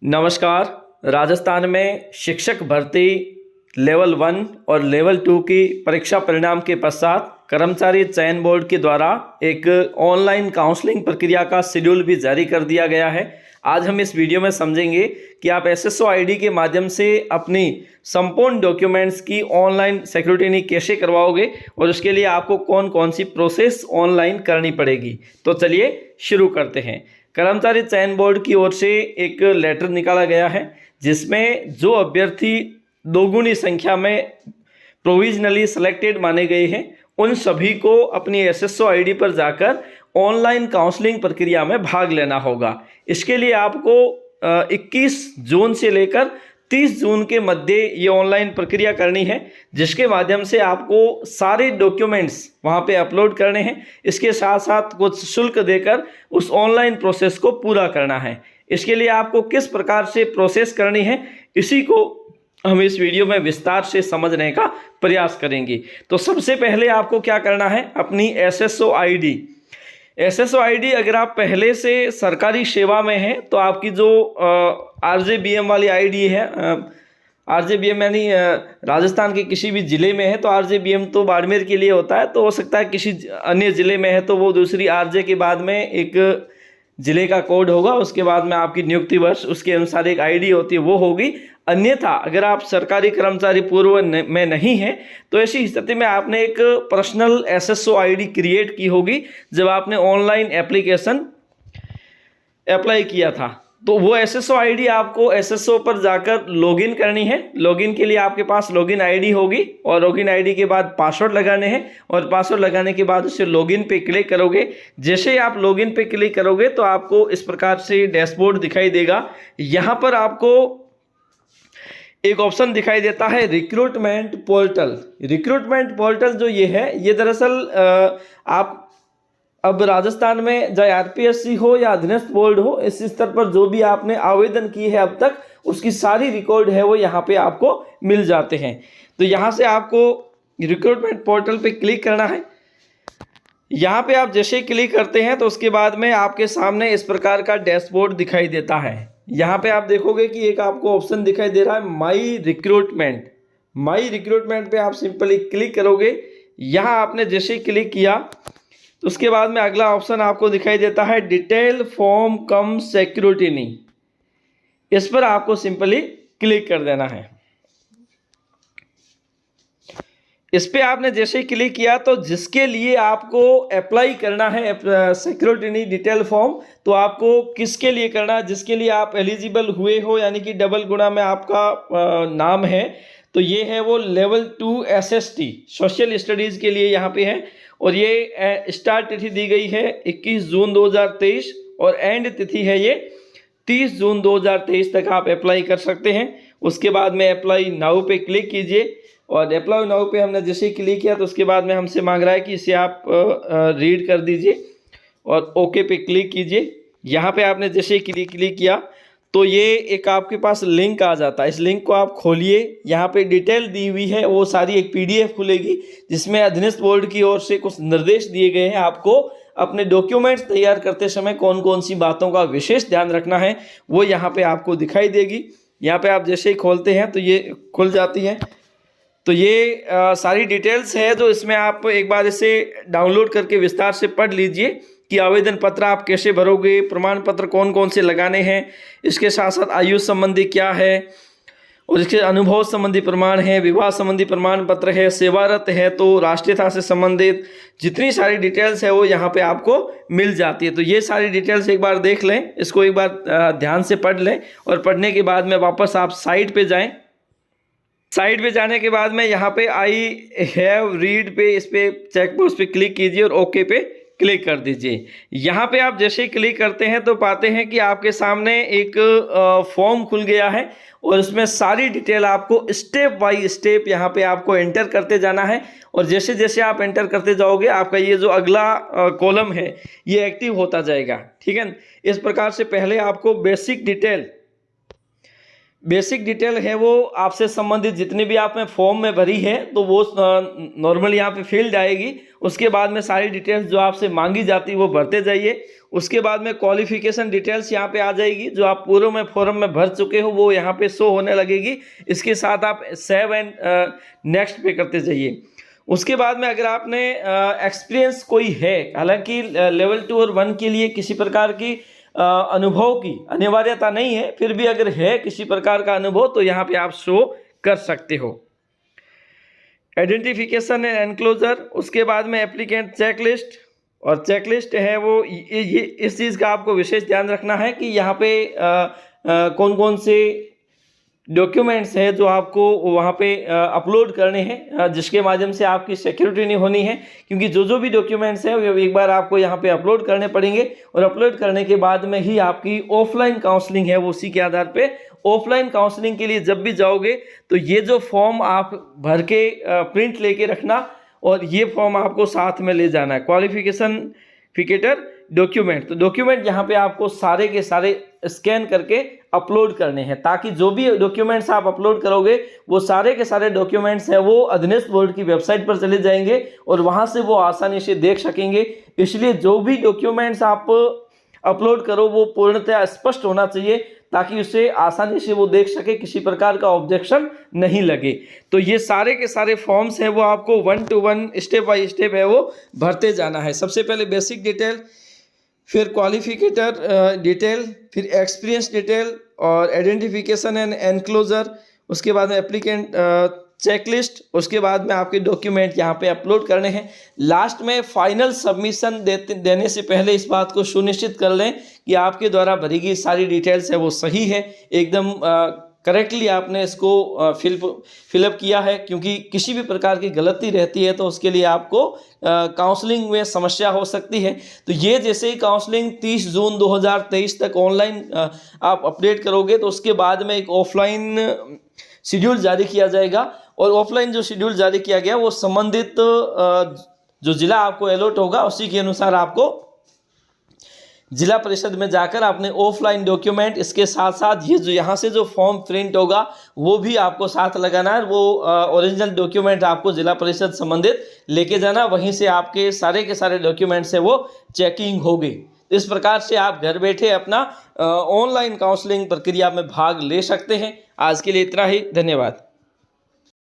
नमस्कार। राजस्थान में शिक्षक भर्ती लेवल 1 और लेवल 2 की परीक्षा परिणाम के पश्चात कर्मचारी चयन बोर्ड के द्वारा एक ऑनलाइन काउंसलिंग प्रक्रिया का शेड्यूल भी जारी कर दिया गया है। आज हम इस वीडियो में समझेंगे कि आप एसएसओ आईडी के माध्यम से अपनी संपूर्ण डॉक्यूमेंट्स की ऑनलाइन सिक्योरिटी कैसे करवाओगे और उसके लिए आपको कौन कौन सी प्रोसेस ऑनलाइन करनी पड़ेगी। तो चलिए शुरू करते हैं। कर्मचारी चयन बोर्ड की ओर से एक लेटर निकाला गया है जिसमें जो अभ्यर्थी दोगुनी संख्या में प्रोविजनली सिलेक्टेड माने गए हैं उन सभी को अपनी एसएसओ आईडी पर जाकर ऑनलाइन काउंसलिंग प्रक्रिया में भाग लेना होगा। इसके लिए आपको 21 जून से लेकर 30 जून के मध्य ये ऑनलाइन प्रक्रिया करनी है, जिसके माध्यम से आपको सारे डॉक्यूमेंट्स वहाँ पे अपलोड करने हैं। इसके साथ साथ कुछ शुल्क देकर उस ऑनलाइन प्रोसेस को पूरा करना है। इसके लिए आपको किस प्रकार से प्रोसेस करनी है इसी को हम इस वीडियो में विस्तार से समझने का प्रयास करेंगे। तो सबसे पहले आपको क्या करना है, अपनी एसएसओ आईडी अगर आप पहले से सरकारी सेवा में हैं तो आपकी जो आरजेबीएम वाली आईडी है, आरजेबीएम यानी राजस्थान के किसी भी ज़िले में है तो आरजेबीएम तो बाड़मेर के लिए होता है, तो हो सकता है किसी अन्य ज़िले में है तो वो दूसरी आरजे के बाद में एक ज़िले का कोड होगा, उसके बाद में आपकी नियुक्ति वर्ष उसके अनुसार एक आईडी होती है वो होगी। अन्यथा अगर आप सरकारी कर्मचारी पूर्व में नहीं हैं तो ऐसी स्थिति में आपने एक पर्सनल एसएसओ आईडी क्रिएट की होगी जब आपने ऑनलाइन एप्लीकेशन अप्लाई किया था। तो वो एसएसओ आईडी आपको एसएसओ पर जाकर लॉगिन करनी है। लॉगिन के लिए आपके पास लॉगिन आईडी होगी और लॉगिन आईडी के बाद पासवर्ड लगाने हैं और पासवर्ड लगाने के बाद उसे लॉगिन पे क्लिक करोगे। जैसे ही आप लॉगिन पे क्लिक करोगे तो आपको इस प्रकार से डैशबोर्ड दिखाई देगा। यहाँ पर आपको एक ऑप्शन दिखाई देता है रिक्रूटमेंट पोर्टल। रिक्रूटमेंट पोर्टल जो ये है, ये दरअसल आप अब राजस्थान में चाहे आरपीएससी हो या अधीनस्थ बोर्ड हो, इस स्तर पर जो भी आपने आवेदन की है अब तक उसकी सारी रिकॉर्ड है वो यहाँ पे आपको मिल जाते हैं। तो यहाँ से आपको रिक्रूटमेंट पोर्टल पे क्लिक करना है। यहाँ पे आप जैसे ही क्लिक करते हैं तो उसके बाद में आपके सामने इस प्रकार का डैशबोर्ड दिखाई देता है। यहाँ पे आप देखोगे कि एक आपको ऑप्शन दिखाई दे रहा है माई रिक्रूटमेंट। माई रिक्रूटमेंट पे आप सिंपली क्लिक करोगे। यहाँ आपने जैसे ही क्लिक किया तो उसके बाद में अगला ऑप्शन आपको दिखाई देता है डिटेल फॉर्म कम सिक्योरिटी। इस पर आपको सिंपली क्लिक कर देना है। इस पे आपने जैसे ही क्लिक किया तो जिसके लिए आपको अप्लाई करना है सिक्योरिटी डिटेल फॉर्म, तो आपको किसके लिए करना है, जिसके लिए आप एलिजिबल हुए हो यानी कि डबल गुणा में आपका नाम है, तो ये है वो लेवल 2 एसएसटी सोशल स्टडीज़ के लिए यहाँ पे है। और ये स्टार्ट तिथि दी गई है 21 जून 2023 और एंड तिथि है ये 30 जून 2023 तक आप अप्लाई कर सकते हैं। उसके बाद में अप्लाई नाउ पे क्लिक कीजिए और अप्लाई नाउ पे हमने जैसे ही क्लिक किया तो उसके बाद में हमसे मांग रहा है कि इसे आप रीड कर दीजिए और ओके पे क्लिक कीजिए। यहाँ पे आपने जैसे ही क्लिक किया तो ये एक आपके पास लिंक आ जाता है। इस लिंक को आप खोलिए। यहाँ पे डिटेल दी हुई है वो सारी एक पीडीएफ खुलेगी जिसमें अधीनस्थ बोर्ड की ओर से कुछ निर्देश दिए गए हैं आपको अपने डॉक्यूमेंट्स तैयार करते समय कौन कौन सी बातों का विशेष ध्यान रखना है वो यहाँ पे आपको दिखाई देगी। यहाँ पे आप जैसे ही खोलते हैं तो ये खुल जाती है। तो ये सारी डिटेल्स है जो इसमें आप एक बार इसे डाउनलोड करके विस्तार से पढ़ लीजिए कि आवेदन पत्र आप कैसे भरोगे, प्रमाण पत्र कौन कौन से लगाने हैं, इसके साथ साथ आयु संबंधी क्या है और इसके अनुभव संबंधी प्रमाण है, विवाह संबंधी प्रमाण पत्र है, सेवारत है तो राष्ट्रीयता से संबंधित जितनी सारी डिटेल्स है वो यहाँ पे आपको मिल जाती है। तो ये सारी डिटेल्स एक बार देख लें, इसको एक बार ध्यान से पढ़ लें और पढ़ने के बाद में वापस आप साइट पे जाएं। साइट पे जाने के बाद में यहाँ पे आई हैव रीड पे इस पे चेकबॉक्स पे क्लिक कीजिए और ओके पे क्लिक कर दीजिए। यहाँ पे आप जैसे ही क्लिक करते हैं तो पाते हैं कि आपके सामने एक फॉर्म खुल गया है और इसमें सारी डिटेल आपको स्टेप बाय स्टेप यहाँ पे आपको एंटर करते जाना है और जैसे जैसे आप एंटर करते जाओगे आपका ये जो अगला कॉलम है ये एक्टिव होता जाएगा। ठीक है, इस प्रकार से पहले आपको बेसिक डिटेल है वो आपसे संबंधित जितनी भी आपने फॉर्म में भरी है तो वो नॉर्मली यहाँ पे फील्ड आएगी। उसके बाद में सारी डिटेल्स जो आपसे मांगी जाती है वो भरते जाइए। उसके बाद में क्वालिफिकेशन डिटेल्स यहाँ पे आ जाएगी, जो आप पूर्व में फॉर्म में भर चुके हो वो यहाँ पे शो होने लगेगी। इसके साथ आप सेव एंड नेक्स्ट पे करते जाइए। उसके बाद में अगर आपने एक्सपीरियंस कोई है, हालांकि लेवल 2 और 1 के लिए किसी प्रकार की अनुभव की अनिवार्यता नहीं है, फिर भी अगर है किसी प्रकार का अनुभव तो यहाँ पे आप शो कर सकते हो। आइडेंटिफिकेशन एंड एनक्लोजर, उसके बाद में एप्लीकेंट चेकलिस्ट, और चेकलिस्ट है वो ये इस चीज़ का आपको विशेष ध्यान रखना है कि यहाँ पे कौन कौन से डॉक्यूमेंट्स है जो आपको वहाँ पे अपलोड करने हैं, जिसके माध्यम से आपकी सिक्योरिटी नहीं होनी है। क्योंकि जो भी डॉक्यूमेंट्स है वो एक बार आपको यहाँ पे अपलोड करने पड़ेंगे, और अपलोड करने के बाद में ही आपकी ऑफलाइन काउंसलिंग है वो उसी के आधार पे। ऑफलाइन काउंसलिंग के लिए जब भी जाओगे तो ये जो फॉर्म आप भर के प्रिंट लेके रखना, और ये फॉर्म आपको साथ में ले जाना है, क्वालिफिकेशन फिकेटर डॉक्यूमेंट। तो डॉक्यूमेंट यहाँ पे आपको सारे के सारे स्कैन करके अपलोड करने हैं, ताकि जो भी डॉक्यूमेंट्स आप अपलोड करोगे वो सारे के सारे डॉक्यूमेंट्स हैं वो अधीनस्थ बोर्ड की वेबसाइट पर चले जाएंगे और वहाँ से वो आसानी से देख सकेंगे। इसलिए जो भी डॉक्यूमेंट्स आप अपलोड करो वो पूर्णतः स्पष्ट होना चाहिए, ताकि उसे आसानी से वो देख सके, किसी प्रकार का ऑब्जेक्शन नहीं लगे। तो ये सारे के सारे फॉर्म्स हैं वो आपको 1 to 1 स्टेप बाय स्टेप है वो भरते जाना है। सबसे पहले बेसिक डिटेल, फिर क्वालिफिकेटर डिटेल, फिर एक्सपीरियंस डिटेल और आइडेंटिफिकेशन एंड एनक्लोजर, उसके बाद में एप्लीकेंट चेकलिस्ट, उसके बाद में आपके डॉक्यूमेंट यहाँ पे अपलोड करने हैं। लास्ट में फाइनल सबमिशन देने से पहले इस बात को सुनिश्चित कर लें कि आपके द्वारा भरी गई सारी डिटेल्स है वो सही है, एकदम करेक्टली आपने इसको फिलअप किया है। क्योंकि किसी भी प्रकार की गलती रहती है तो उसके लिए आपको काउंसलिंग में समस्या हो सकती है। तो ये जैसे ही काउंसलिंग 30 जून 2023 तक ऑनलाइन आप अपडेट करोगे तो उसके बाद में एक ऑफलाइन शेड्यूल जारी किया जाएगा, और ऑफलाइन जो शेड्यूल जारी किया गया वो संबंधित जो जिला आपको अलॉट होगा उसी के अनुसार आपको जिला परिषद में जाकर अपने ऑफलाइन डॉक्यूमेंट, इसके साथ साथ ये जो यहाँ से जो फॉर्म प्रिंट होगा वो भी आपको साथ लगाना है। वो ओरिजिनल डॉक्यूमेंट आपको जिला परिषद संबंधित लेके जाना, वहीं से आपके सारे के सारे डॉक्यूमेंट्स है वो चेकिंग होगी। इस प्रकार से आप घर बैठे अपना ऑनलाइन काउंसलिंग प्रक्रिया में भाग ले सकते हैं। आज के लिए इतना ही, धन्यवाद।